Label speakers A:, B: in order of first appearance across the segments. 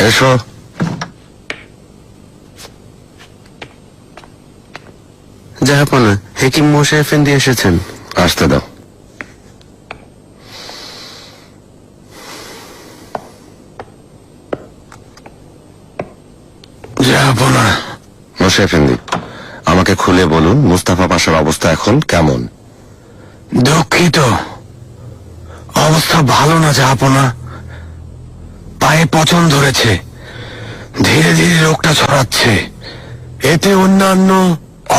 A: এসো।
B: জাহাপনা, হেকিম মশাই এফেন্দি এসেছেন।
A: আসতে দাও।
B: জাহাপনা।
A: মশাই এফেন্দি, আমাকে খুলে বলুন মুস্তাফা পাশার অবস্থা এখন কেমন?
B: দুঃখিত, অবস্থা ভালো না জাহাপনা। পায়ে পচন ধরেছে, ধীরে ধীরে রোগটা ছড়াচ্ছে। এতে অন্যান্য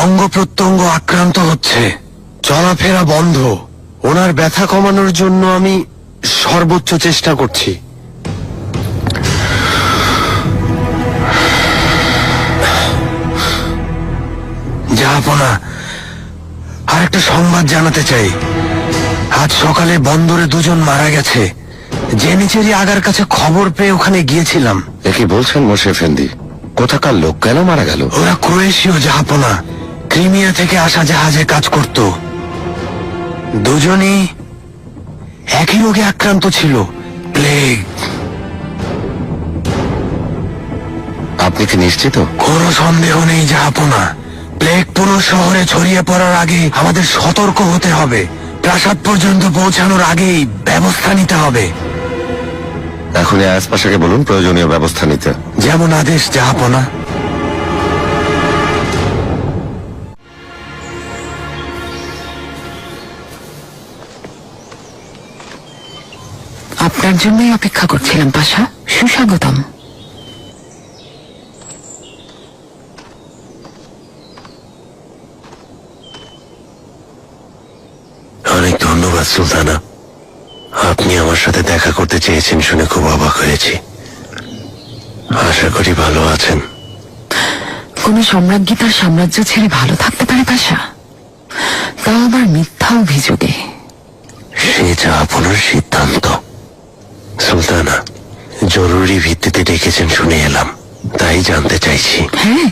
B: অঙ্গ প্রত্যঙ্গ আক্রান্ত হচ্ছে, চলাফেরা বন্ধ। ওনার ব্যথা কমানোর জন্য আমি সর্বোচ্চ চেষ্টা করছি। জাহাপনা, আর একটা সংবাদ জানাতে চাই। আজ সকালে বন্দরে দুজন মারা গেছে। জেনিচেরি আগার কাছে খবর পেয়ে ওখানে গিয়েছিলাম।
A: এ কি বলছেন মশাই এফেন্দি? কোথাকার লোক কেন মারা গেল?
B: ওরা ক্রোয়েশীয় জাহাপনা, ক্রিমিয়া থেকে আসা জাহাজে কাজ করত। দুজনই একই রোগে আক্রান্ত ছিল, প্লেগ।
A: আপনি কি নিশ্চিত?
B: কোনো সন্দেহ নেই জাহাপনা। প্লেগ পুরো শহরে ছড়িয়ে পড়ার আগে আমাদের সতর্ক হতে হবে। প্রাসাদ পর্যন্ত পৌঁছানোর আগেই ব্যবস্থা নিতে হবে।
A: এখনই আয়াস পাশাকে বলুন প্রয়োজনীয় ব্যবস্থা নিতে।
B: যেমন আদেশ জাহাপনা।
C: আপনার জন্যই অপেক্ষা করছিলাম পাশা। সুস্বাগতম।
B: অনেক ধন্যবাদ সুলতানা। আপনি আমার সাথে দেখা করতে চেয়েছেন শুনে খুব অবাক হয়েছি। আশা করি ভালো আছেন।
C: কোন সম্রাজ্ঞী তার সাম্রাজ্য ছেড়ে ভালো থাকতে পারে পাশা? তাও আবার মিথ্যা অভিযোগে।
B: সে যা আপনার সিদ্ধান্ত। সুলতানা, জরুরি ভিত্তিতে ডেকেছেন শুনে এলাম, তাই জানতে চাইছি।
C: হ্যাঁ,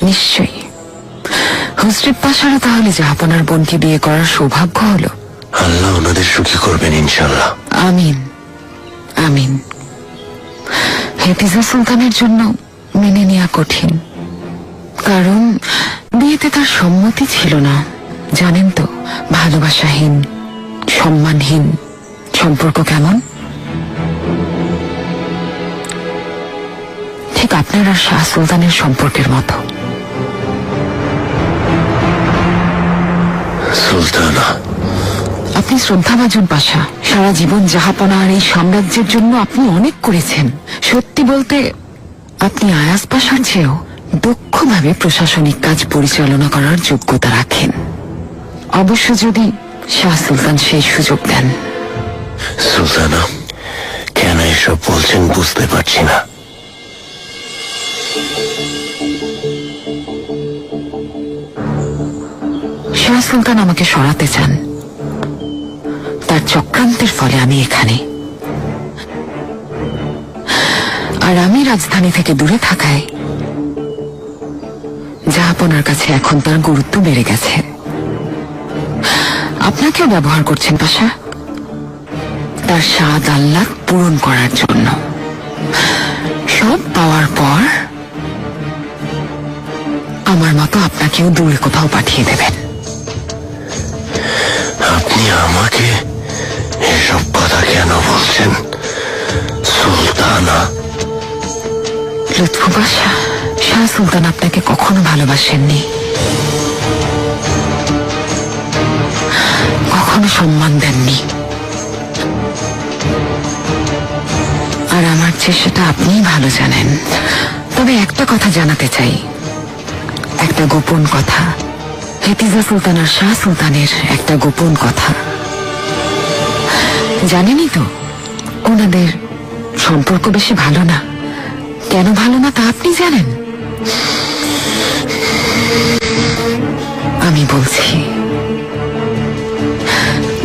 C: নিশ্চয়ই। হুসরেব পাশারও তাহলে জাহাপনার বোনকে বিয়ে করার সৌভাগ্য হলো।
B: আল্লাহ ওনাদের সুখী করবেন ইনশাল্লাহ।
C: আমিন আমিন। হেফিজা সুলতানের জন্য মেনে নেওয়া কঠিন, কারণ বিয়েতে তার সম্মতি ছিল না। জানেন তো ভালোবাসাহীন, সম্মানহীন সম্পর্ক কেমন। ঠিক আপনার আর শাহ সুলতানের সম্পর্কের মতো।
B: সুলতানা,
C: আপনি শ্রদ্ধাভাজন পাশা। সারা জীবন জাহাপনা আর এই সাম্রাজ্যের জন্য আপনি অনেক করেছেন। সত্যি বলতে আপনি আয়াস পাশার চেয়েও দক্ষভাবে প্রশাসনিক কাজ পরিচালনা করার যোগ্যতা রাখেন, অবশ্য যদি শাহ সুলতান সেই সুযোগ দেন।
B: সুলতানা, কেন এসব বলছেন বুঝতে পারছি না।
C: শাহ সুলতান আমাকে সরাতে চান। তার চক্রান্তের ফলে আমি এখানে, আর আমি রাজধানী থেকে দূরে থাকায় জাহাপনার কাছে এখন তার গুরুত্ব বেড়ে গেছে। আপনাকেও ব্যবহার করছেন পাশা, তার স্বাদ আহ্লাদ পূরণ করার জন্য। সব পাওয়ার পর আমার মতো আপনাকেও দূরে কোথাও পাঠিয়ে দেবেন।
B: আপনি আমাকে এসব কথা কেন বলছেন সুলতানা?
C: লুৎফু পাশা, শাহ সুলতান আপনাকে কখনো ভালোবাসেননি, কখনো সম্মান দেননি, আর আমার চেয়ে সেটা আপনিই ভালো জানেন। তবে একটা কথা জানাতে চাই, একটা গোপন কথা। হেফিজা সুলতান আর শাহ সুলতানের একটা গোপন কথা। জানেনই তো ওনাদের সম্পর্ক বেশি ভালো না। কেন ভালো না তা আপনি জানেন? আমি বলছি,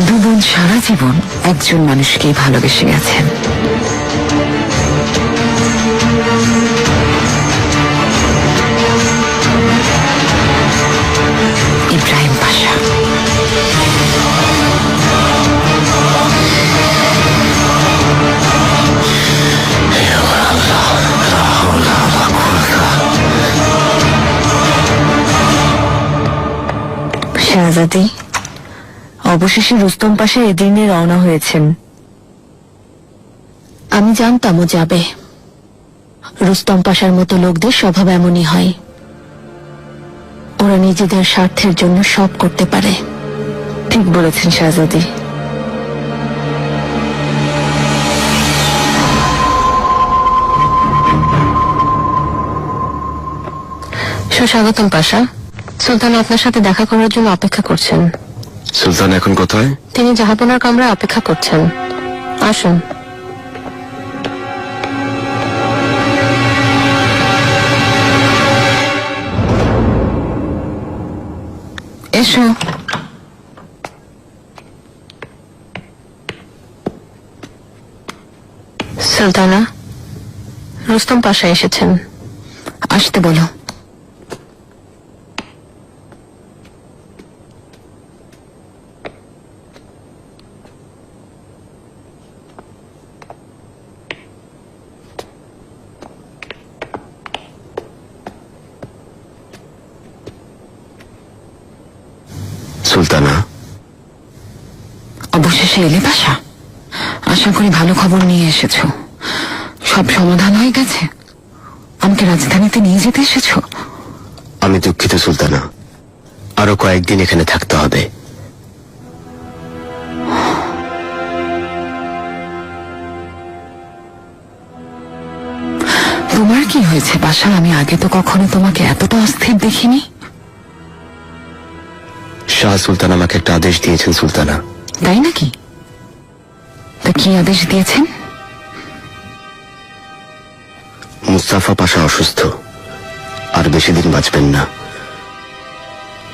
C: দু বোন সারা জীবন একজন মানুষকেই ভালোবেসে গেছেন। ইব্রাহিম পাশা।
B: হে আমার
D: শাহজাদি, অবশেষে রুস্তম পাশা এদিনে রওনা হয়েছেন। আমি জানতাম ও যাবে। রুস্তম পাশার মতো লোকদের স্বভাব এমনই হয়, ওরা নিজেদের স্বার্থের জন্য সব করতে পারে। ঠিক বলেছেন শাহজাদি। সুস্বাগতম পাশা। সুলতান আপনার সাথে দেখা করার জন্য অপেক্ষা করছেন।
A: সুলতান এখন কোথায়?
D: তিনি জাহাপনার কামরায় অপেক্ষা করছেন। আসুন।
C: এসো।
D: সুলতানা, রুস্তম পাশা এসেছেন।
C: আসতে বলো।
A: সুলতানা,
C: অবশেষে এলে পাশা। আশা করি ভালো খবর নিয়ে এসেছো। সব সমাধান হয়ে গেছে? আমাকে রাজধানীতে নিয়ে যেতে এসেছো?
B: আমি দুঃখিত সুলতানা, আরো কয়েকদিন এখানে থাকতে হবে।
C: তোমার কি হয়েছে পাশা? আমি আগে তো কখনো তোমাকে এতটা অস্থির দেখিনি।
B: শাহ সুলতান আমাকে একটা আদেশ দিয়েছেন সুলতানা।
C: তাই নাকি? তা কি আদেশ দিয়েছেন?
B: মুস্তাফা পাশা অসুস্থ, আর বেশি দিন বাঁচবেন না।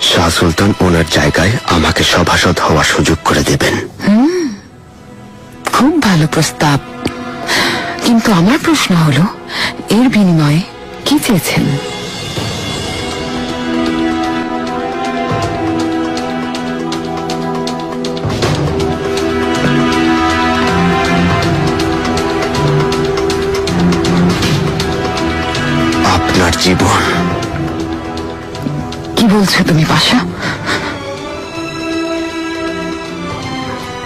B: শাহ সুলতান ওনার জায়গায় আমাকে সভাসদ হওয়ার সুযোগ করে দেবেন।
C: খুব ভালো প্রস্তাব, কিন্তু আমার প্রশ্ন হলো এর বিনিময়ে কি চেয়েছেন?
B: আপনার জীবন।
C: কি বলছো তুমি পাশা?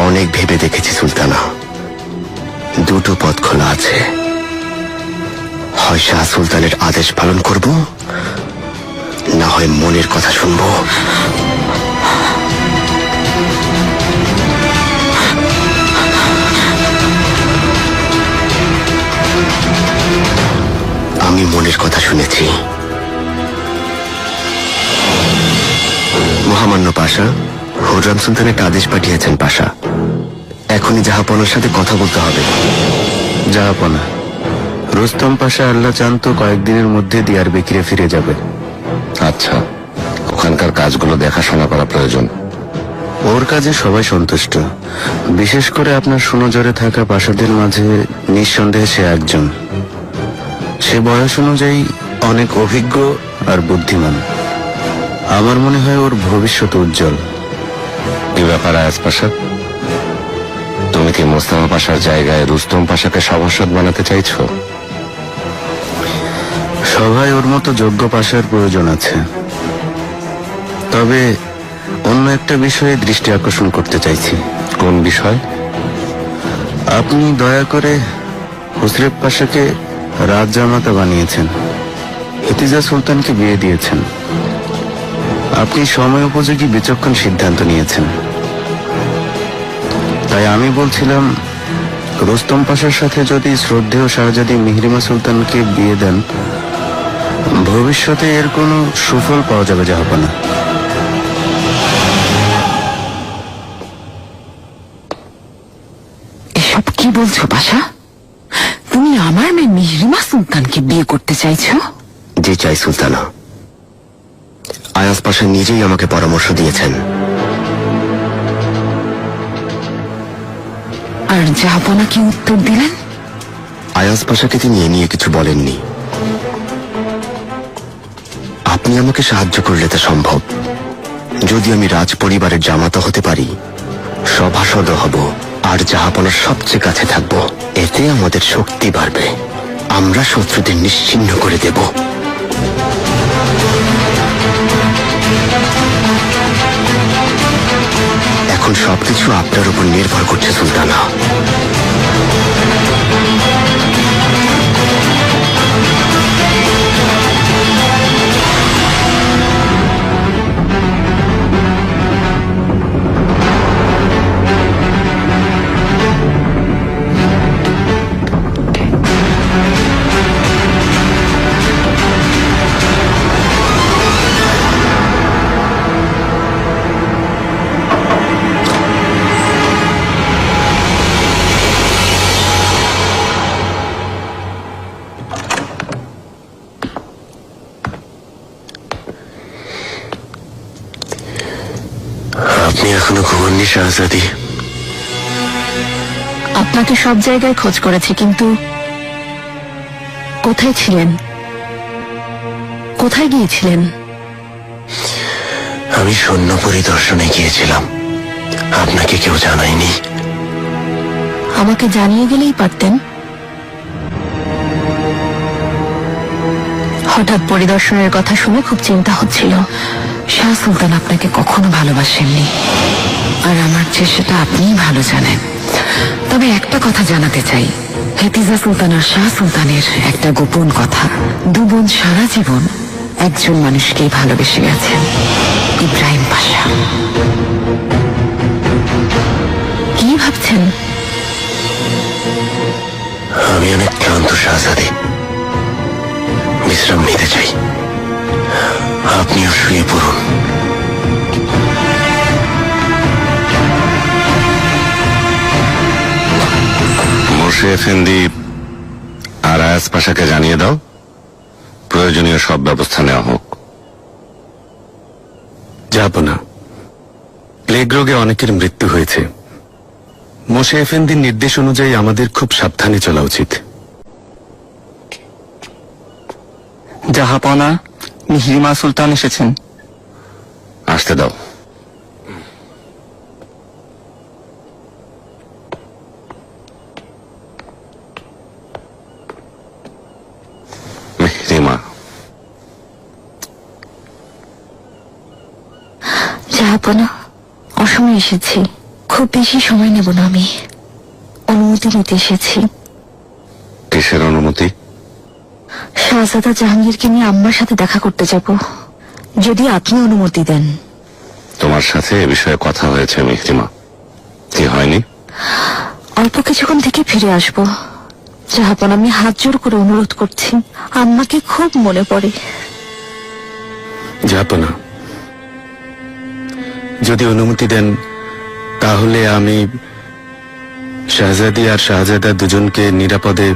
B: অনেক ভেবে দেখেছি সুলতানা, দুটো পথ খোলা আছে। হয় শাহ সুলতানের আদেশ পালন করব, না হয় মনের কথা শুনবো। আমি মনের কথা শুনেছি। মহামান্য পাশা, হুররাম সুলতান একটা আদেশ পাঠিয়েছেন পাশা। এখনই জাহাপনার সাথে কথা বলতে হবে।
E: জাহাপনা, রুস্তম পাশা আল্লাহ চান তো কয়েকদিনের মধ্যে দিয়ার বেকিরে ফিরে যাবে।
A: আচ্ছা, ওখানকার কাজগুলো দেখাশোনা করা প্রয়োজন।
E: ওর কাজে সবাই সন্তুষ্ট, বিশেষ করে আপনার সুনজরে থাকা পাশাদের মাঝে নিঃসন্দেহে সে একজন। সে বয়স অনুযায়ী অনেক অভিজ্ঞ আর বুদ্ধিমান। আমার মনে হয় ওর ভবিষ্যৎ উজ্জ্বল।
A: কি ব্যাপার আয়াজ পাশা? তুমি কি মোস্তাফা পাশার জায়গায় রুস্তম পাশাকে সভাসদ বানাতে চাইছো?
E: সভায় ওর মতো যোগ্য পাশার প্রয়োজন আছে, তবে অন্য একটা বিষয়ে দৃষ্টি আকর্ষণ করতে চাইছি।
A: কোন বিষয়?
E: আপনি দয়া করে হুসরেব পাশাকে রাজ জামাতা বানিয়েছেন, ইতিজা সুলতানকে বিয়ে দিয়েছেন। আপনি সময় উপযোগী বিচক্ষণ সিদ্ধান্ত নিয়েছেন। তাই আমি বলছিলাম, রুস্তম পাশার সাথে যদি শ্রদ্ধেয় শাহজাদি মিহরিমা সুলতানকে বিয়ে দেন, ভবিষ্যতে এর কোনো সুফল পাওয়া যাবে জাহাপনা।
C: এসব কি বলছো পাশা? তুমি আমার মেয়ে মিহরিমা সুলতানকে বিয়ে করতে চাইছো?
B: জি চাই সুলতানা। আয়াজ পাশা নিজেই আমাকে পরামর্শ দিয়েছেন।
C: আর জাহাপনা কি উত্তর দিলেন?
B: আয়াজ পাশাকে তিনি এ নিয়ে কিছু বলেননি। আপনি আমাকে সাহায্য করলে তা সম্ভব। যদি আমি রাজ পরিবারের জামাতা হতে পারি, সভাসদ হব আর জাহাপনার সবচেয়ে কাছে থাকব। এতে আমাদের শক্তি বাড়বে, আমরা শত্রুদের নিশ্চিহ্ন করে দেব।
E: এখন সবকিছু আপনার উপর নির্ভর করছে সুলতানা। আপনি এখনো ঘুমাননি শাহজাদি?
D: আপনাকে সব জায়গায় খোঁজ করেছি, কিন্তু কোথায় ছিলেন? কোথায় গিয়েছিলেন?
B: আমি সৈন্য পরিদর্শনে গিয়েছিলাম, আপনাকে কেউ জানায়নি।
D: আমাকে জানিয়ে গেলেই পারতেন। হঠাৎ পরিদর্শনের কথা শুনে খুব চিন্তা হচ্ছিল।
C: শাহ সুলতান আপনাকে কখনো ভালোবাসেননি, আর আমার চেয়ে সেটা আপনিই ভালো জানেন। তবে একটা কথা জানাতে চাই, হেতিজা সুলতান আর শাহ সুলতানের একটা গোপন কথা। দু বোন সারা জীবন একজন মানুষকেই ভালোবেসে গেছেন, ইব্রাহিম পাশা।
D: কি ভাবছেন?
B: আমি অনেক ক্লান্ত শাহজাদি, বিশ্রাম নিতে চাই। আপনিও শুয়ে পড়ুন।
A: মোর্শে এফেন্দি আর আয়াজ পাশাকে জানিয়ে দাও, প্রয়োজনীয় সব ব্যবস্থা নেওয়া হোক।
E: যাব না। প্লেগ রোগে অনেকের মৃত্যু হয়েছে। মোশে এফেন্দির নির্দেশ অনুযায়ী আমাদের খুব সাবধানে চলা উচিত।
F: জাহাপনা, মিহরিমা সুলতান এসেছেন।
A: আসতে দাও। মেহরিমা,
D: জাহাপনা, অসময়ে এসেছি। খুব বেশি সময় নেব না, আমি অনুমতি নিতে এসেছি।
A: কিসের অনুমতি?
D: শাহজাদা জাহাঙ্গীরকে নিয়ে আম্মার সাথে দেখা করতে যাব, যদি আপনি অনুমতি দেন।
A: তোমার সাথে এ বিষয়ে কথা হয়েছে মেহরিমা, কি হয়নি?
D: অল্প কিছুক্ষণ থেকে ফিরে আসব। জাহাপনা, আমি হাত জোড় করে অনুরোধ করছি, আম্মাকে খুব মনে পড়ে।
E: যাব না। যদি অনুমতি দেন তাহলে আমি শাহজাদি আর শাহজাদা দুজনকে নিরাপদে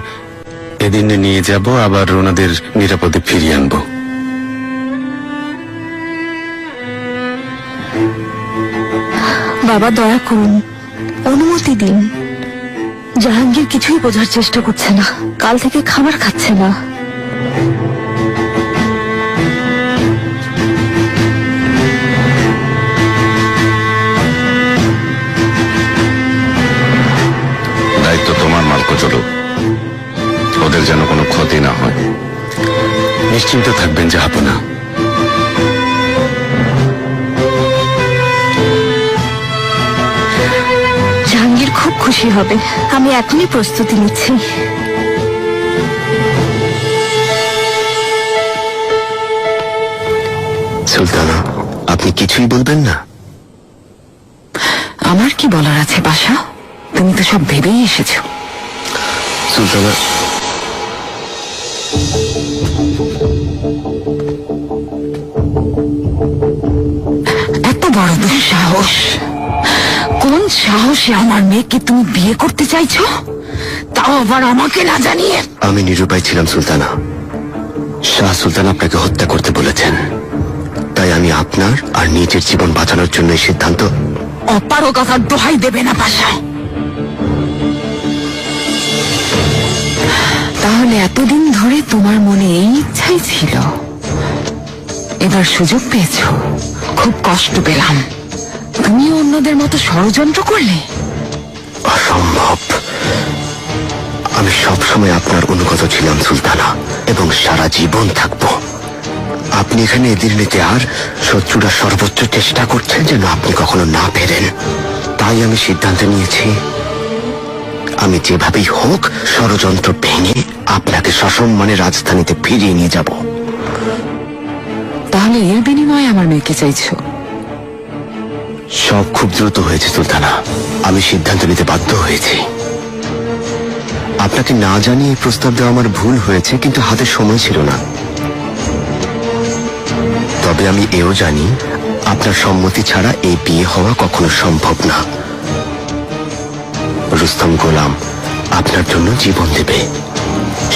E: এদিনে নিয়ে যাব, আবার ওনাদের নিরাপদে ফিরিয়ে আনবো।
D: বাবা, দয়া করুন, অনুমতি দিন। জাহাঙ্গীর কিছুই বোঝার চেষ্টা করছে না, কাল থেকে খাবার খাচ্ছে না।
A: দায়িত্ব তোমার, মালকো চলুক, ওদের যেন কোনো ক্ষতি না হয়।
E: নিশ্চিন্ত থাকবেন জাহাপনা।
D: জাহাঙ্গীর খুব খুশি হবে। আমি এখনই প্রস্তুতি নিচ্ছি।
E: সুলতানা, আপনি কিছুই বলবেন না?
C: আমার কি বলার আছে পাশা? তুমি তো সব ভেবেই এসেছো।
E: সুলতানা,
C: এত বড় দুঃসাহস! কোন সাহসে আমার মেয়েকে তুমি বিয়ে করতে চাইছো, তাও আবার আমাকে না জানিয়ে?
E: আমি নিরুপায় ছিলাম সুলতানা। শাহ সুলতান আপনাকে হত্যা করতে বলেছেন, তাই আমি আপনার আর নিজের জীবন বাঁচানোর জন্য এই সিদ্ধান্ত।
C: অপারগতার দোহাই দেবে না পাশা। তাহলে এতদিন ধরে তোমার মনে এই ইচ্ছাই ছিল, এবার সুযোগ পেয়েছো। খুব কষ্ট পেলাম। তুমি অন্যদের মতো ষড়যন্ত্র করলে।
E: অসম্ভব। আমি সবসময় আপনার অনুগত ছিলাম সুলতানা, এবং সারা জীবন থাকবো। আপনি এখানে এদিন নিতে আর শত্রুরা সর্বোচ্চ চেষ্টা করছেন যেন আপনি কখনো না ফেরেন। তাই আমি সিদ্ধান্ত নিয়েছি, আমি যেভাবেই হোক ষড়যন্ত্র ভেঙে আপনাকে সসম্মানে রাজধানীতে ফিরিয়ে নিয়ে যাব।
C: তাহলে এর বিনিময়ে আমার মেয়েকে চাইছো?
E: সব খুব দ্রুত হয়েছে সুলতানা, আমি সিদ্ধান্ত নিতে বাধ্য হয়েছি। আপনাকে না জানিয়ে এই প্রস্তাব দেওয়া আমার ভুল হয়েছে, কিন্তু হাতে সময় ছিল না। তবে আমি এও জানি আপনার সম্মতি ছাড়া এই বিয়ে হওয়া কখনো সম্ভব না। রুস্তম গোলাম আপনার জন্য জীবন দেবে,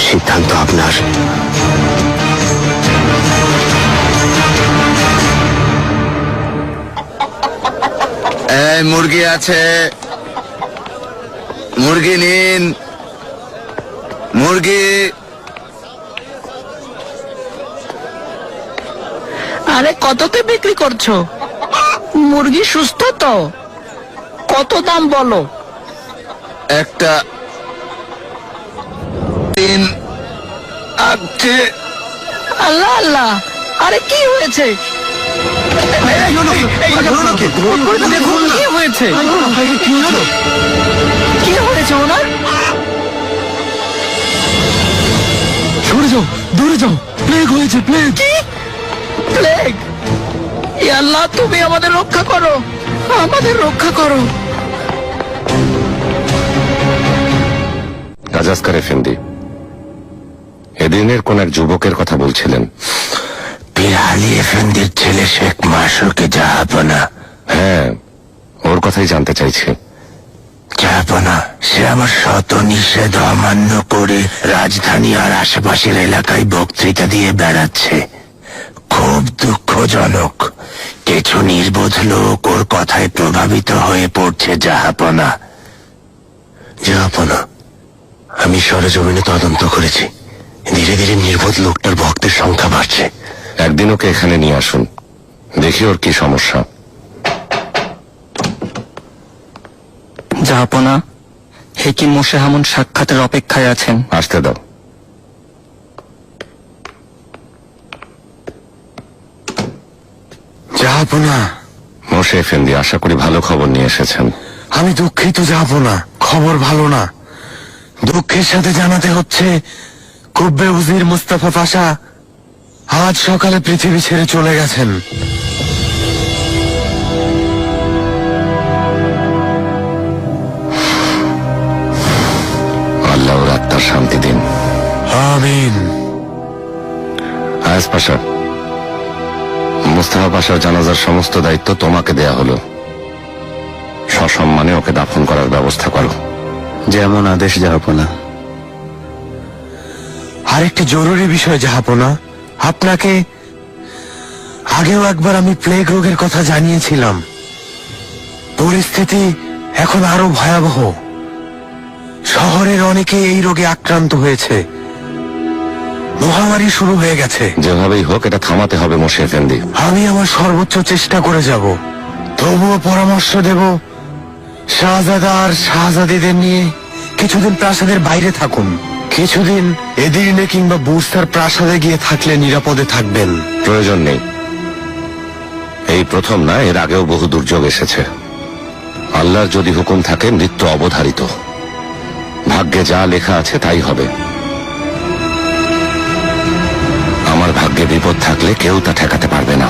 E: সিদ্ধান্ত আপনার। এই মুরগি আছে, মুরগি নিন, মুরগি।
G: আরে কততে বিক্রি করছো? মুরগি সুস্থ তো? কত দাম বলো?
E: একটা 3 আছে।
G: আল্লাহ আল্লাহ, আরে কি হয়েছে? দেখুন কি হয়েছে, কি হয়েছে ওনার?
B: সরে যাও, দূরে যাও, প্লেগ হয়েছে, প্লেগ।
G: কি প্লেগ? ইয়া আল্লাহ, তুমি আমাদের রক্ষা করো, আমাদের রক্ষা করো।
A: গাজাস্কার এফেন্দি, এদিনের কোন এক যুবকের কথা বলছিলেন।
B: পীর আলী এফেন্দির ছেলে শেখ মাসুকে জাহাপনা।
A: হ্যাঁ, ওর কথাই জানতে চাইছি।
B: জাহাপনা, সে আমার শত নিষেধ অমান্য করে রাজধানী আর আশেপাশের এলাকায় বক্তৃতা দিয়ে বেড়াচ্ছে। খুব দুঃখজনক, কিছু নির্বোধ লোক ওর কথায় প্রভাবিত হয়ে পড়ছে। জাহাপনা, জাহাপনা, আমি সরেজমিনে তদন্ত করেছি, ধীরে ধীরে নির্বোধ লোকটার ভক্তের সংখ্যা বাড়ছে।
A: একদিন ওকে এখানে নিয়ে আসুন, দেখি ওর কি সমস্যা।
F: জাহাপনা, হেকিম মোশেহামুন সাক্ষাতের অপেক্ষায় আছেন।
A: আসতে দাও।
B: জাহাপনা,
A: মোশে এফেন্দি, আশা করি ভালো খবর নিয়ে এসেছেন।
B: আমি দুঃখিত জাহাপনা, খবর ভালো না। দুঃখের সাথে জানাতে হচ্ছে কুব্বে উজির মুস্তাফা পাশা আজ সকালে পৃথিবী ছেড়ে চলে গেছেন।
A: আল্লাহ ওর আত্মার শান্তি দিন।
B: আমিন।
A: আয়াজ পাশা, মুস্তাফা পাশার জানাজার সমস্ত দায়িত্ব তোমাকে দেয়া হলো। সসম্মানে ওকে দাফন করার ব্যবস্থা করো।
E: যেমন আদেশ জাহাপনা।
B: আরেকটি জরুরি বিষয় জাহাপনা, আপনাকে আগেও একবার আমি প্লেগ রোগের কথা জানিয়েছিলাম। পরিস্থিতি এখন আরো ভয়াবহ। শহরের অনেকে এই রোগে আক্রান্ত হয়েছে, মহামারী শুরু হয়ে গেছে।
A: যেভাবেই হোক এটা থামাতে হবে মোশে এফেন্দি।
B: আমি আমার সর্বোচ্চ চেষ্টা করে যাব, তবুও পরামর্শ দেব শাহজাদা আর শাহজাদিদের নিয়ে কিছুদিন প্রাসাদের বাইরে থাকুন। কিছুদিন এদিনে কিংবা বুস্তার প্রাসাদে গিয়ে থাকলে নিরাপদে থাকবেন।
A: প্রয়োজন নেই, এই প্রথম না, এর আগেও বহু দুর্যোগ এসেছে। আল্লাহর যদি হুকুম থাকে মৃত্যু অবধারিত, ভাগ্যে যা লেখা আছে তাই হবে। আমার ভাগ্যে বিপদ থাকলে কেউ তা ঠেকাতে পারবে না।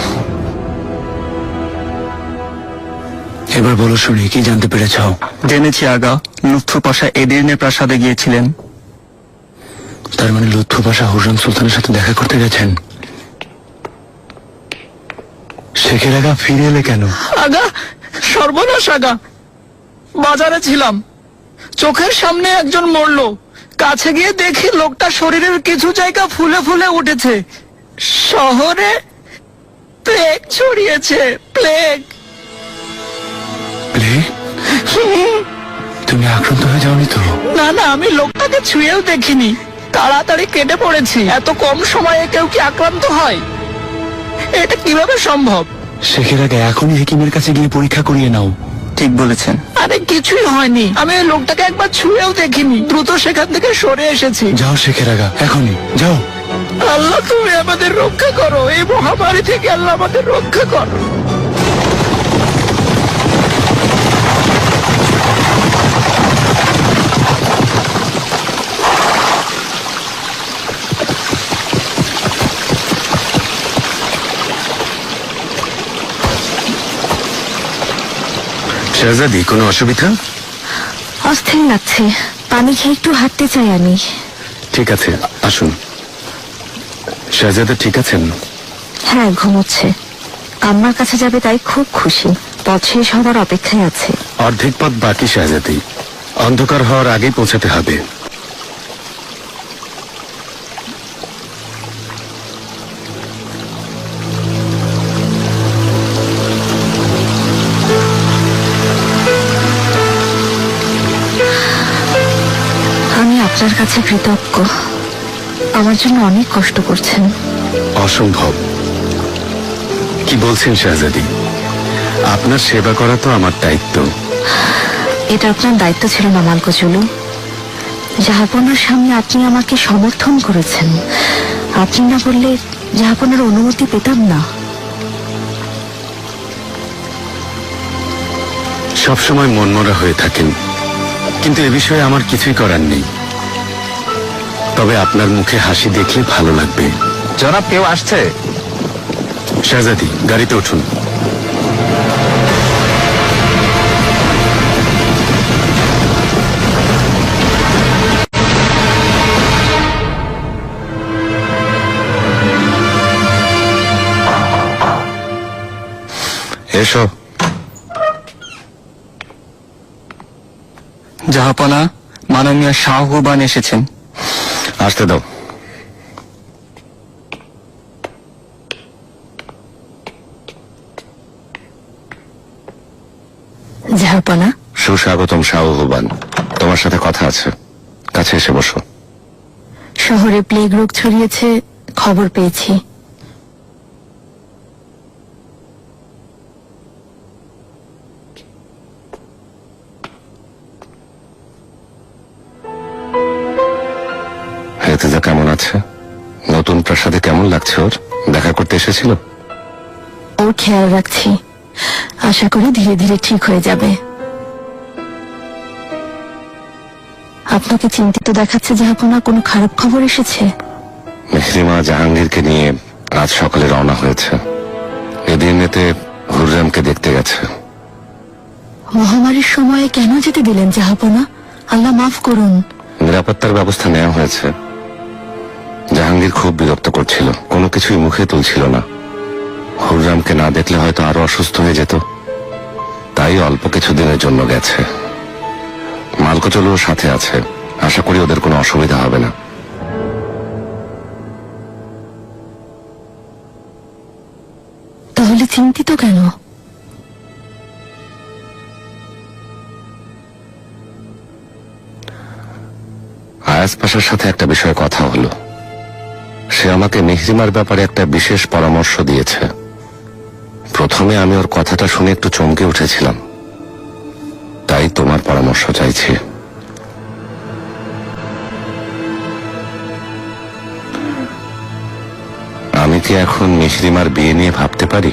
B: এবার বলো শুনি, কি জানতে পেরেছ?
F: জেনেছি আগা, লুৎফু পাশা এদিরনে প্রাসাদে গিয়েছিলেন।
B: তার মানে লুৎফু পাশা হুররাম সুলতানের সাথে দেখা করতে গেছেন। শেখের আগা ফিরে এলে কেন?
G: আগা, সর্বনাশ আগা, বাজারে ছিলাম, চোখের সামনে একজন মরলো, কাছে গিয়ে দেখি লোকটা শরীরের কিছু জায়গা ফুলে ফুলে উঠেছে। শহরে প্লেগ ছড়িয়েছে, প্লেগ।
B: প্লেগ? তুমি আক্রান্ত হয়ে যাওনি তো?
G: না না, আমি লোকটাকে ছুঁয়েও দেখিনি, তাড়াতাড়ি কেটে পড়েছি। এত কম সময়ে কেউ কি আক্রান্ত হয়? এটা কিভাবে সম্ভব?
B: শেখের আগে এখনই হেকিমের কাছে গিয়ে পরীক্ষা করিয়ে নাও।
F: ঠিক বলেছেন।
G: আরে কিছুই হয়নি, আমি ওই লোকটাকে একবার ছুঁয়েও দেখিনি, দ্রুত সেখান থেকে সরে এসেছি।
B: যাও শেখের আগা, এখনই যাও।
G: আল্লাহ তুমি আমাদের রক্ষা করো, এই মহামারী থেকে আল্লাহ আমাদের রক্ষা করো।
E: শাহজাদি, কোনো অসুবিধা?
D: অস্থির লাগছে, পানি খেয়ে একটু হাঁটতে চাই আমি।
E: ঠিক আছে, আসুন। শাহজাদা ঠিক আছেন?
D: হ্যাঁ, ঘুমোচ্ছে। আম্মার কাছে যাবে তাই খুব খুশি। পথ শেষ হওয়ার অপেক্ষায় আছে।
E: অর্ধেক পথ বাকি শাহজাদি, অন্ধকার হওয়ার আগেই পৌঁছাতে হবে।
D: আমি আপনার কাছে কৃতজ্ঞ। আমার জন্য অনেক কষ্ট করছেন।
E: অসম্ভব। কি বলছেন শাহজাদি? আপনার সেবা করা তো আমার দায়িত্ব।
D: এটা আপনার দায়িত্ব ছিল না মালকোচুলু। জাহাপনার সামনে আপনি আমাকে সমর্থন করেছেন। আপনি না বললে জাহাপনার অনুমতি পেতাম না।
E: সবসময় মনমরা হয়ে থাকেন, কিন্তু এ বিষয়ে আমার কিছুই করার নেই। তবে আপনার মুখে হাসি দেখলে ভালো লাগবে।
B: জনাব, কেউ আসছে।
E: শাহজাদি, গাড়িতে উঠুন।
A: এসো।
F: জাহাপনা, মাননীয় শাহবান এসেছেন।
A: আসতে দাও।
D: জাহাপনা,
A: সুস্বাগতম শাহবান, তোমার সাথে কথা আছে। কাছে এসে বসো।
D: শহরে প্লেগ রোগ ছড়িয়েছে, খবর পেয়েছি।
A: হেতেজা কেমন আছে? নতুন প্রাসাদে কেমন লাগছে ওর? দেখা করতে এসেছিল?
D: ওর খেয়াল রাখছি। আশা করি ধীরে ধীরে ঠিক হয়ে যাবে। আপনাকে চিন্তিত দেখাচ্ছে জাহাপনা, কোনো খারাপ খবর এসেছে?
A: মেহরিমা জাহাঙ্গীরকে নিয়ে আজ সকালে রওনা হয়েছে। এদিনেতে হুররামকে দেখতে গেছে।
D: মহামারীর সময়ে কেন যেতে দিলেন জাহাপনা? আল্লাহ মাফ করুন।
A: নিরাপত্তার ব্যবস্থা নেওয়া হয়েছে। জাহাঙ্গীর খুব বিরক্ত করছিল, কোনো কিছুই মুখে তুলছিল না। হুররামকে না দেখলে হয়তো আরো অসুস্থ হয়ে যেত, তাই অল্প কিছুদিনের জন্য গেছে। মালকোচলুর সাথে আছে, আশা করি ওদের কোনো অসুবিধা হবে না।
D: তাহলে চিন্তিত কেন?
A: আয়াজ পাশার সাথে একটা বিষয়ে কথা হলো। সে আমাকে মেহরিমার ব্যাপারে একটা বিশেষ পরামর্শ দিয়েছে। প্রথমে আমি ওর কথাটা শুনে একটু চমকে উঠেছিলাম, তাই তোমার পরামর্শ চাইছি। আমি কি এখন মেহরিমার বিয়ে নিয়ে ভাবতে পারি?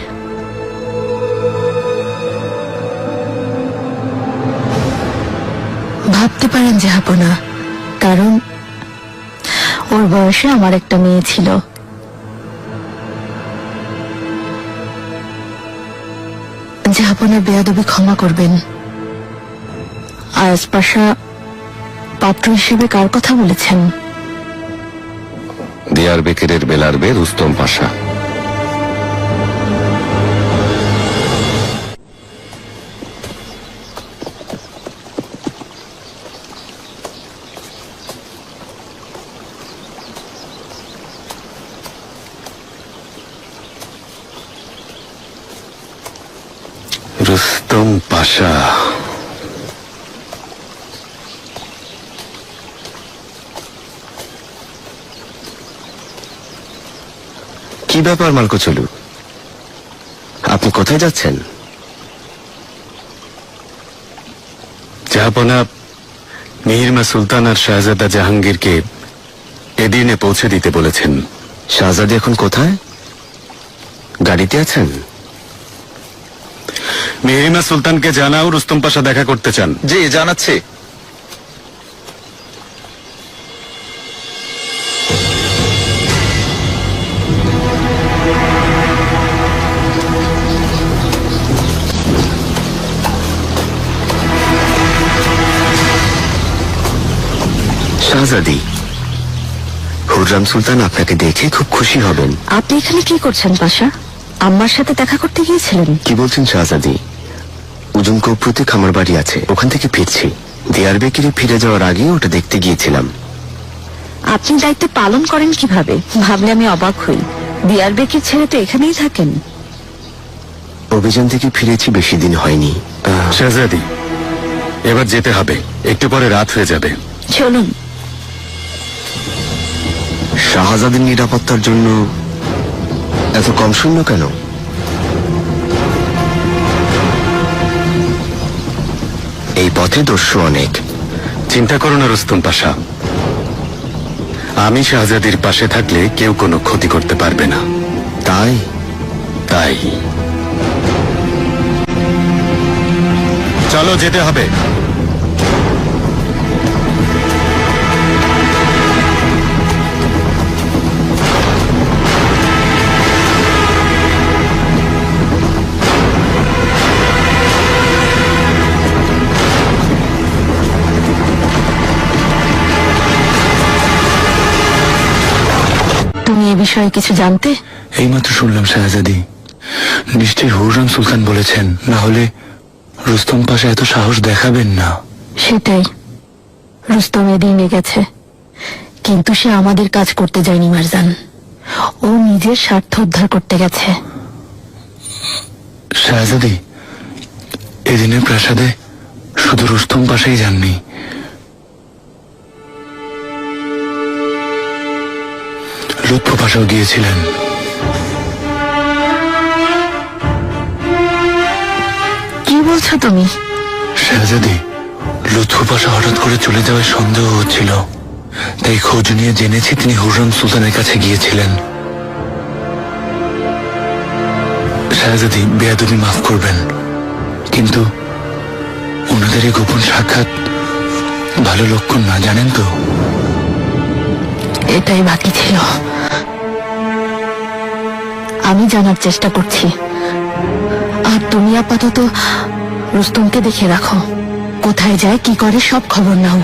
D: ভাবতে পারেন জাহাপনা, কারণ ওর বয়সে আমার একটা মেয়ে ছিল। জাহাপনা বেয়াদবি ক্ষমা করবেন। আয়াজ পাশা পাত্র হিসেবে কার কথা বলেছেন?
A: দিয়ার বেকেরের বেলারবে রুস্তম পাশা।
E: রুস্তম পাশা।
B: কি ব্যাপার মালকোচলু, আপনি কোথায় যাচ্ছেন?
E: জাহাপনা, মেহরিমা সুলতান আর শাহজাদা জাহাঙ্গীরকে এদিনে পৌঁছে দিতে বলেছেন।
B: শাহজাদি এখন কোথায়? গাড়িতে আছেন?
E: মেহরিমা সুলতানকে জানাও রুস্তম পাশা দেখা করতে চান।
B: জি, জানাচ্ছি।
E: শাহজাদি, হুররাম সুলতান আপনাকে দেখে খুব খুশি হবেন।
D: আপনি এখানে কি করছেন পাশা? আম্মার সাথে দেখা করতে গিয়েছিলেন?
E: কি বলছেন শাহজাদি? উজুন কৌপ্রতি খামার বাড়ি আছে, ওখান থেকে ফিরছি। দিয়ার বেকিরে ফিরে যাওয়ার আগে ওটা দেখতে গিয়েছিলাম।
D: আপনি দায়িত্ব পালন করেন কিভাবে ভাবলে আমি অবাক হই। দিয়ার বেকির ছেড়ে তো এখানেই থাকেন।
E: অভিযান থেকে ফিরেছি, বেশি দিন হয়নি।
A: শাহজাদি, এবার যেতে হবে, একটু পরে রাত হয়ে যাবে।
D: চলুন।
E: শাহজাদির নিরাপত্তার জন্য এত কম শূন্য কেন? এই পথে দস্যু অনেক।
A: চিন্তা করো না রুস্তম পাশা, আমি শাহজাদির পাশে থাকলে কেউ কোনো ক্ষতি করতে পারবে না।
E: তাই
A: তাই চলো, যেতে হবে।
D: তুমি এ বিষয়ে কিছু জানতে?
B: এইমাত্র শুনলাম শাহজাদি। নিশ্চয়ই হুররাম সুলতান বলেছেন, না হলে রুস্তম পাশা এত সাহস দেখাবেন না।
D: সেটাই, রুস্তম এদিনে গেছে, কিন্তু সে আমাদের কাজ করতে যায়নি মারজান। ও নিজের স্বার্থ উদ্ধার করতে গেছে।
B: শাহজাদি, এদিনের প্রাসাদে শুধু রুস্তম পাশাই যাননি, লুৎফু পাশাও গিয়েছিলেন।
D: কি বলছো তুমি?
B: শাহজাদি, লুৎফু পাশা হঠাৎ করে চলে যাওয়ার সন্দেহ হচ্ছিল, তাই খোঁজ নিয়ে জেনেছি তিনি হুররাম সুলতানের কাছে গিয়েছিলেন। শাহজাদি, বেয়াদবি মাফ করবেন, কিন্তু ওনাদের এই গোপন সাক্ষাৎ ভালো লক্ষণ না, জানেন তো?
D: এটাই বাকি ছিল। আমি জানার চেষ্টা করছি, আর তুমি আপাতত রুস্তমকে দেখে রাখো। কোথায় যায়, কি করে, সব খবর নাও।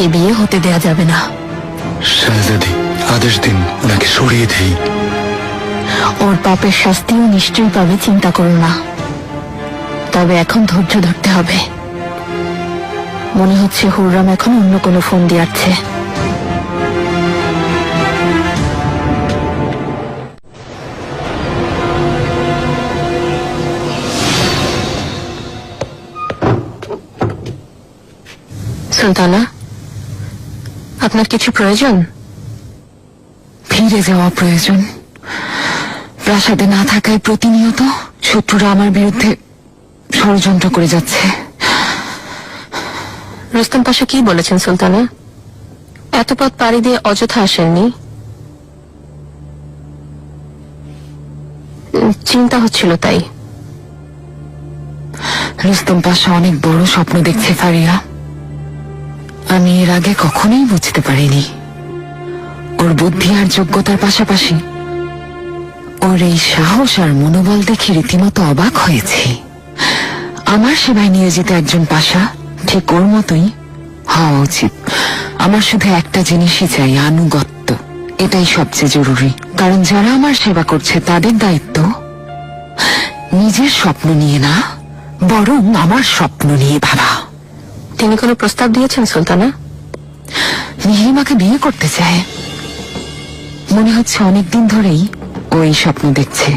D: এ বিয়ে হতে দেয়া যাবে না।
B: শাহজাদি, আদেশ দিন ওনাকে সরিয়ে দেই।
D: ওর পাপের শাস্তিও নিশ্চয়ই পাবে, চিন্তা করো না। তবে এখন ধৈর্য ধরতে হবে। মনে হচ্ছে হুররাম এখন অন্য কোনো ফোন দিয়াচ্ছে। সুলতানা, আপনার কিছু প্রয়োজন?
C: ফিরে যাওয়া প্রয়োজন। প্রাসাদে না থাকায় প্রতিনিয়ত শত্রুরা আমার বিরুদ্ধে ষড়যন্ত্র করে যাচ্ছে।
D: রুস্তম পাশা কি বলেছেন সুলতানা? এত পথ পাড়ি দিয়ে অযথা আসেননি? চিন্তা হচ্ছিল তাই।
C: রুস্তম পাশা অনেক বড় স্বপ্ন দেখছে ফারিয়া। আমি এর আগে কখনোই বুঝতে পারিনি। ওর বুদ্ধি আর যোগ্যতার পাশাপাশি ওর এই সাহস আর মনোবল দেখে রীতিমতো অবাক হয়েছি। আমার সেবায় নিয়োজিত একজন পাশা ঠিক ওর মতোই হওয়া উচিত। আমার শুধু একটা জিনিসই চাই, আনুগত্য। এটাই সবচেয়ে জরুরি, কারণ যারা আমার সেবা করছে তাদের দায়িত্ব নিজের স্বপ্ন নিয়ে না, বরং আমার স্বপ্ন নিয়ে ভাবা।
D: তিনি কোনো প্রস্তাব দিয়েছেন সুলতানা?
C: মিহিমাকে বিয়ে করতে চায়। মনে হচ্ছে অনেকদিন ধরেই ও এই স্বপ্ন দেখছে।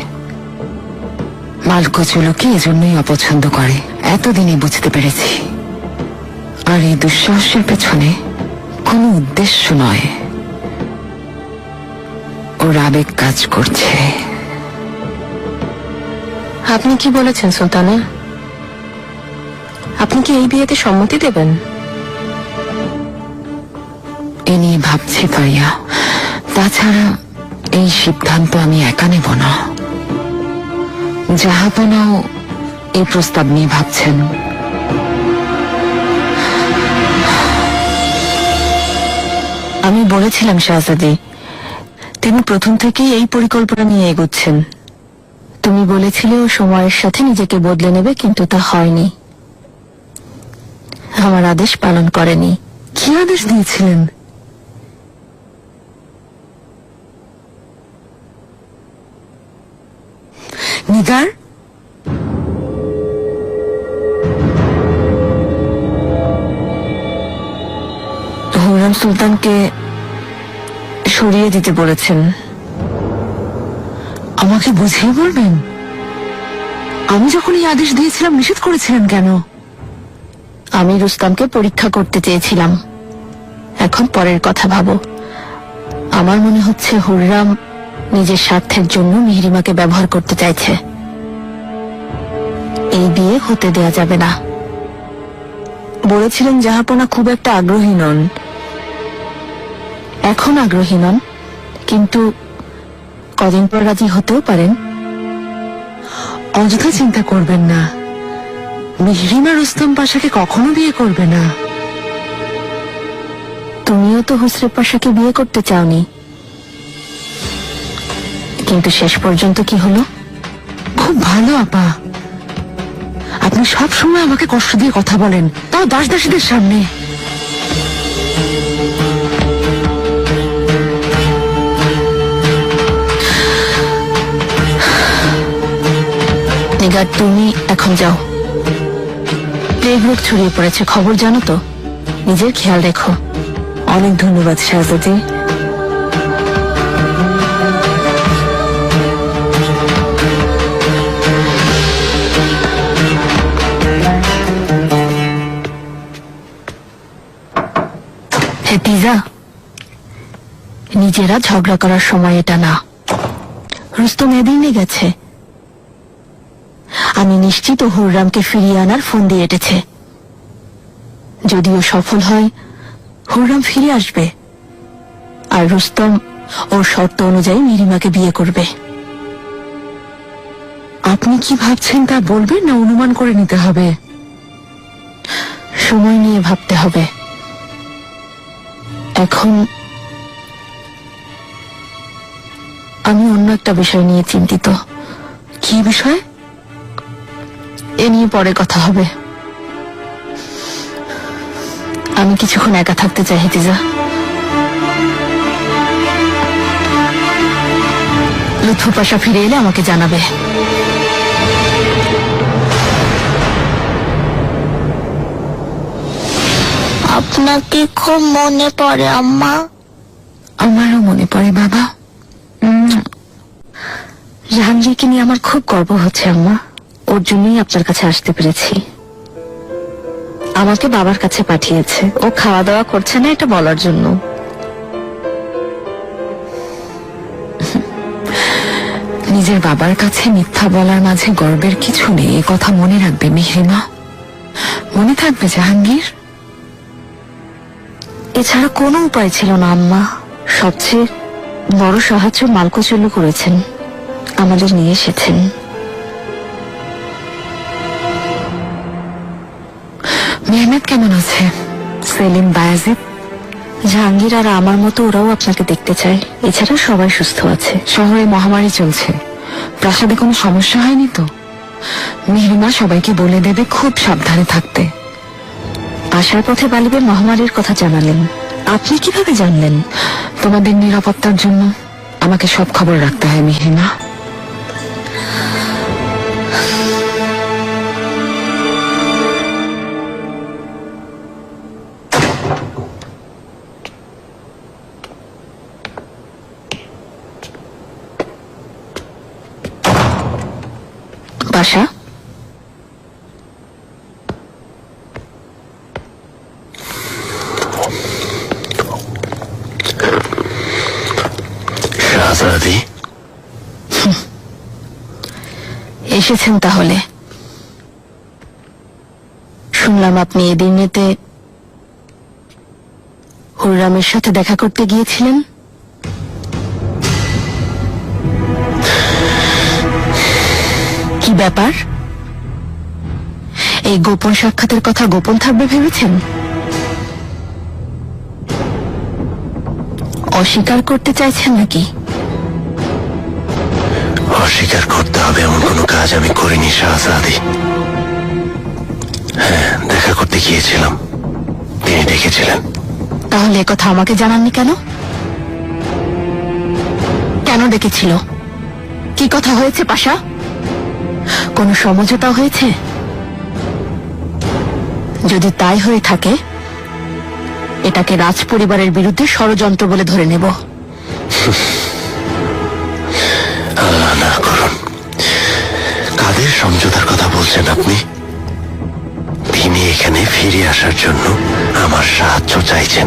C: মালকোচলকে এজন্যই অপছন্দ করে, এতদিনে বুঝতে পেরেছি। আর এই দুঃসাহসের পেছনে কোনো উদ্দেশ্য নয়, ওর আবেগ কাজ করছে।
D: আপনি কি বলেছেন সুলতানা? আপনি কি এই বিয়েতে সম্মতি দেবেন?
C: এ নিয়ে ভাবছি ফারিয়া। তাছাড়া এই সিদ্ধান্ত আমি একা নেব না। জাহাপনাও এই প্রস্তাব নিয়ে ভাবছেন।
D: আমি বলেছিলাম শাহজাদি, তিনি প্রথম থেকেই এই পরিকল্পনা নিয়ে এগোচ্ছেন। তুমি বলেছিলে ও সময়ের সাথে নিজেকে বদলে নেবে, কিন্তু তা হয়নি। আমার আদেশ পালন করেনি।
C: কি আদেশ দিয়েছিলেন? নিগার,
D: হুররাম সুলতানকে সরিয়ে দিতে বলেছেন।
C: আমাকে বুঝিয়ে বলবেন, আমি যখন এই আদেশ দিয়েছিলাম নিষেধ করেছিলেন কেন?
D: আমি রুস্তমকে পরীক্ষা করতে চেয়েছিলাম। এখন পরের কথা ভাবো। আমার মনে হচ্ছে হুররাম নিজের স্বার্থের জন্য মিহরিমাকে ব্যবহার করতে চাইছে। এই বিয়ে হতে দেয়া যাবে না।
C: বলেছিলেন জাহাপনা খুব একটা আগ্রহী নন।
D: এখন আগ্রহী নন, কিন্তু কদিন পর রাজি হতেও পারেন।
C: অযথা চিন্তা করবেন না, মিহরিমা রুস্তম পাশাকে কখনো বিয়ে করবে না।
D: তুমিও তো হুসরে পাশাকে বিয়ে করতে চাওনি, কিন্তু শেষ পর্যন্ত কি হলো?
C: খুব ভালো আপা, আপনি সব সময় আমাকে কষ্ট দিয়ে কথা বলেন, তাও দাস দাসীদের সামনে।
D: নিগার, তুমি এখন যাও। প্লেগ রোগ ছড়িয়ে পড়েছে, খবর জানো তো? নিজের খেয়াল রেখো।
C: অনেক ধন্যবাদ শাহজাদি।
D: হেতিজা, নিজেরা ঝগড়া করার সময় এটা না। রুস্তম এদিনে গেছে। আমি নিশ্চিত হুররামকে ফিরিয়ে আনার ফোন দিয়ে এটেছে। যদিও সফল হয়, হুররাম ফিরে আসবে, আর রুস্তম ওর শর্ত অনুযায়ী মিহরিমাকে বিয়ে করবে।
C: আপনি কি ভাবছেন তা বলবেন, না অনুমান করে নিতে হবে?
D: সময় নিয়ে ভাবতে হবে। এখন আমি অন্য একটা বিষয় নিয়ে চিন্তিত।
C: কি বিষয়?
D: এ নিয়ে পরে কথা হবে। আমি কিছুক্ষণ একা থাকতে চাই হেতিজা। লুৎফু পাশা ফিরে এলে আমাকে জানাবে।
H: আপনাকে খুব মনে পড়ে আম্মা।
C: আমারও মনে পড়ে বাবা।
D: জাহাঙ্গীরকে নিয়ে আমার খুব গর্ব হচ্ছে আম্মা। ওর জন্যই আপনার কাছে আসতে পেরেছি। আমাকে বাবার কাছে পাঠিয়েছে। ও খাওয়া দাওয়া করছে না এটা বলার জন্য।
C: নিজের বাবার কাছে মিথ্যা বলার মাঝে গর্বের কিছু নেই, এ কথা মনে রাখবে মিহরিমা। মনে থাকবে জাহাঙ্গীর।
D: এছাড়া কোনো উপায় ছিল না আম্মা। সবচেয়ে বড় সাহায্য মালকোচুল্লু করেছেন, আমাদের নিয়ে এসেছেন।
C: মেহমেদ কেমন আছে? সেলিম, বায়াজিদ?
D: জাহাঙ্গীর আর আমার মতো ওরাও আপনাকে দেখতে চায়। এছাড়া সবাই সুস্থ আছে।
C: শহরে মহামারী চলছে, প্রাসাদে কোনো সমস্যা হয়নি তো? মেহরিমা সবাইকে বলে দেবে খুব সাবধানে থাকতে।
D: আসার পথে বালিবের মহামারীর কথা জানালেন। আপনি কিভাবে জানলেন?
C: তোমাদের নিরাপত্তার জন্য আমাকে সব খবর রাখতে হয় মেহরিমা।
D: বাসা
B: শাহজাদি,
D: এসেছেন তাহলে। শুনলাম আপনি এদিনেতে হুররামের সাথে দেখা করতে গিয়েছিলেন। কি ব্যাপার? এই গোপন সাক্ষাতের কথা গোপন থাকবে ভেবেছেন? অস্বীকার করতে চাইছেন নাকি?
B: অস্বীকার করতে হবে এমন কোনো কাজ আমি করিনি শাহজাদি। হ্যাঁ, দেখা করতে গিয়েছিলাম, তিনি ডেকেছিলেন।
D: তাহলে কথা আমাকে জানাননি কেন? কেন ডেকেছিল? কি কথা হয়েছে পাশা? কোনো সমঝোতা হয়েছে? যদি তাই হয়ে থাকে, এটাকে রাজ পরিবারের বিরুদ্ধে ষড়যন্ত্র বলে ধরে নেব।
B: আল্লাহ না করুন। কাদের সমঝোতার কথা বলছেন আপনি? তিনি এখানে ফিরে আসার জন্য আমার সাহায্য চাইছেন।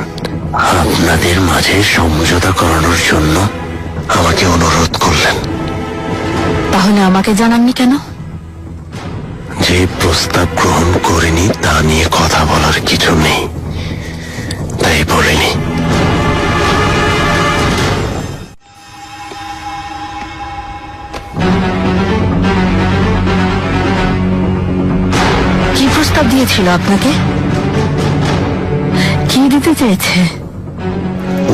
B: আপনাদের মাঝে সমঝোতা করানোর জন্য আমাকে অনুরোধ করলেন।
D: তাহলে আমাকে জানাননি কেন?
B: যে প্রস্তাব গ্রহণ করিনি তা নিয়ে কথা বলার কিছু নেই, তাই বলিনি।
D: কি প্রস্তাব দিয়েছিল আপনাকে? কি দিতে চেয়েছে?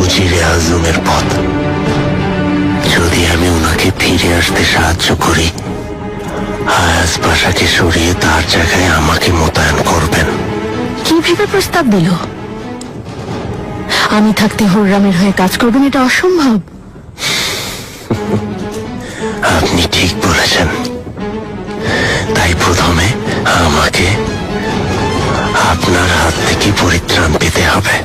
B: উজিরে আজমের পথ। যদি আমি ওনাকে ফিরে আসতে সাহায্য করি, আয়াজ পাশাকে সরিয়ে তার জায়গায় আমাকে মোতায়েন করবেন।
D: কি ভেবে প্রস্তাব দিল? আমি থাকতে হুররামের হয়ে কাজ করবেন, এটা অসম্ভব।
B: আপনি ঠিক বলেছেন। তাই প্রথমে আমাকে আপনার হাত থেকে পরিত্রাণ পেতে হবে।